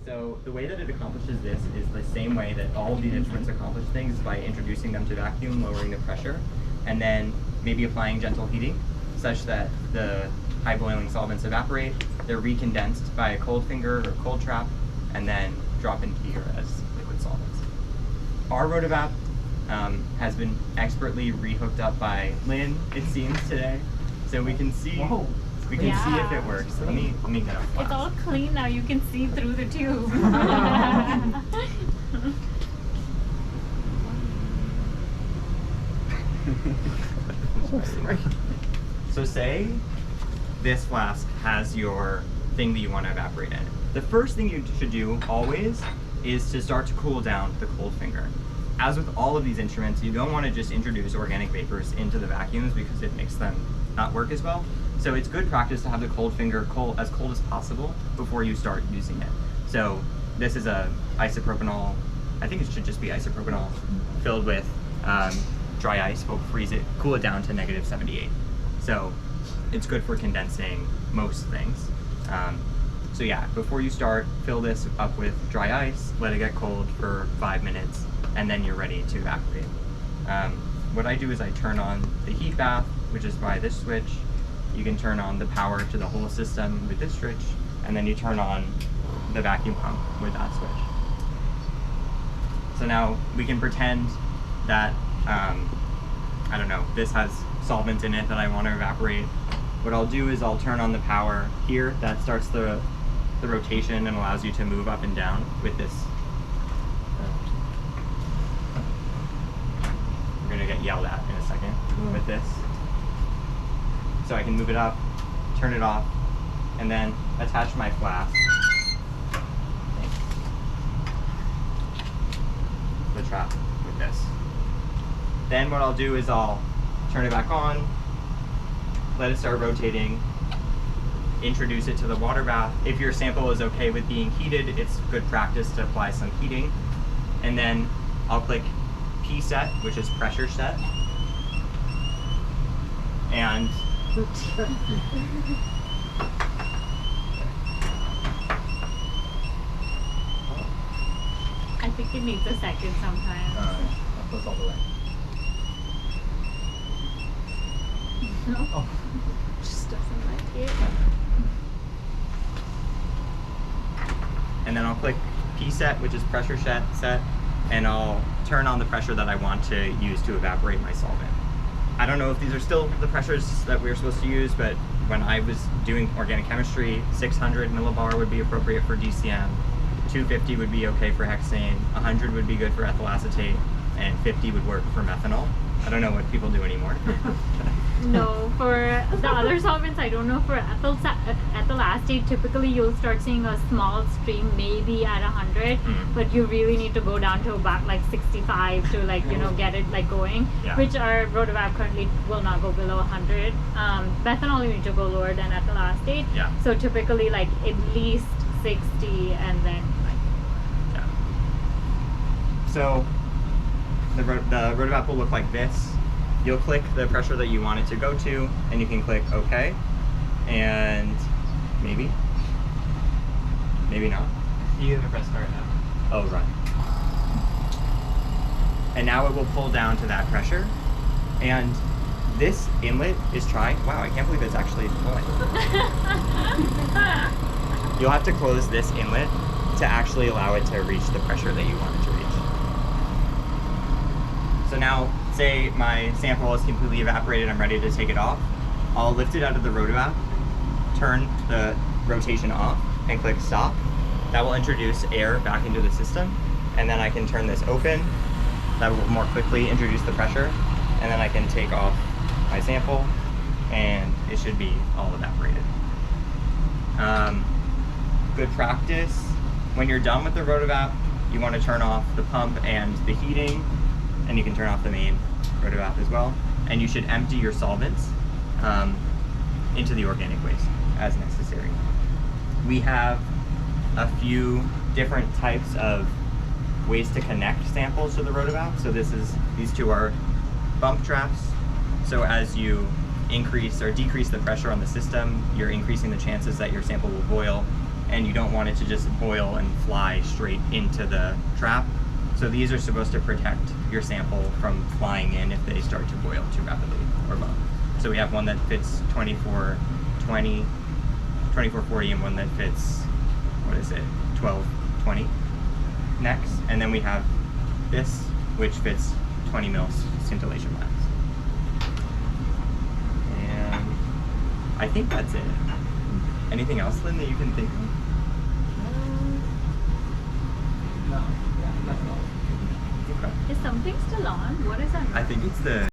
So the way that it accomplishes this is the same way that all of these instruments accomplish things, by introducing them to vacuum, lowering the pressure, and then maybe applying gentle heating such that the high boiling solvents evaporate, they're recondensed by a cold finger or cold trap, and then drop into here as liquid solvents. Our Rotovap has been expertly rehooked up by Lynn, it seems, today. So we can see see if it works. Let me get a flask. It's all clean now, you can see through the tube. So say this flask has your thing that you want to evaporate in it. The first thing you should do always is to start to cool down the cold finger. As with all of these instruments, you don't want to just introduce organic vapors into the vacuums because it makes them not work as well. So it's good practice to have the cold finger as cold as possible before you start using it. So this is a isopropanol, I think it should just be isopropanol, filled with dry ice. We'll freeze it, cool it down to -78. So it's good for condensing most things. So yeah, before you start, fill this up with dry ice, let it get cold for 5 minutes, and then you're ready to evaporate. What I do is I turn on the heat bath, which is by this switch. You can turn on the power to the whole system with this switch, and then you turn on the vacuum pump with that switch. So now we can pretend that, I don't know, this has solvent in it that I want to evaporate. What I'll do is I'll turn on the power here. That starts the rotation and allows you to move up and down with this. We're gonna get yelled at in a second with this. So I can move it up, turn it off, and then attach my flask. The trap with this. Then what I'll do is I'll turn it back on, let it start rotating, introduce it to the water bath. If your sample is okay with being heated, it's good practice to apply some heating. And then I'll click P set, which is pressure set. And I think it needs a second sometimes. I'll close all the way. No, just doesn't like it. And then I'll click P set, which is pressure set, and I'll turn on the pressure that I want to use to evaporate my solvent. I don't know if these are still the pressures that we were supposed to use, but when I was doing organic chemistry, 600 millibar would be appropriate for DCM, 250 would be okay for hexane, 100 would be good for ethyl acetate, and 50 would work for methanol. I don't know what people do anymore. No, for the other solvents, I don't know. For ethyl acetate, typically you'll start seeing a small stream, maybe at 100, but you really need to go down to about like 65 to like, you know, get it like going, which our Rotovap currently will not go below 100. Methanol, you need to go lower than ethyl acetate. So typically like at least 60 and then like. So the Rotovap will look like this. You'll click the pressure that you want it to go to, and you can click OK. And maybe not. You can press start now. Oh, right. And now it will pull down to that pressure. And this inlet is trying. Wow, I can't believe it's actually pulling. You'll have to close this inlet to actually allow it to reach the pressure that you want it to reach. So now, say my sample is completely evaporated, I'm ready to take it off. I'll lift it out of the Rotovap, turn the rotation off, and click stop. That will introduce air back into the system, and then I can turn this open. That will more quickly introduce the pressure, and then I can take off my sample, and it should be all evaporated. Good practice. When you're done with the Rotovap, you want to turn off the pump and the heating, and you can turn off the main Rotovap as well. And you should empty your solvents into the organic waste as necessary. We have a few different types of ways to connect samples to the Rotovap. So these two are bump traps. So as you increase or decrease the pressure on the system, you're increasing the chances that your sample will boil and you don't want it to just boil and fly straight into the trap. So these are supposed to protect your sample from flying in if they start to boil too rapidly or low. So we have one that fits 2420, 2440, and one that fits, what is it, 1220 next. And then we have this, which fits 20 mils scintillation wax. And I think that's it. Anything else, Lynn, that you can think of? No, yeah, that's all. Okay. Is something still on? What is that? I think it's the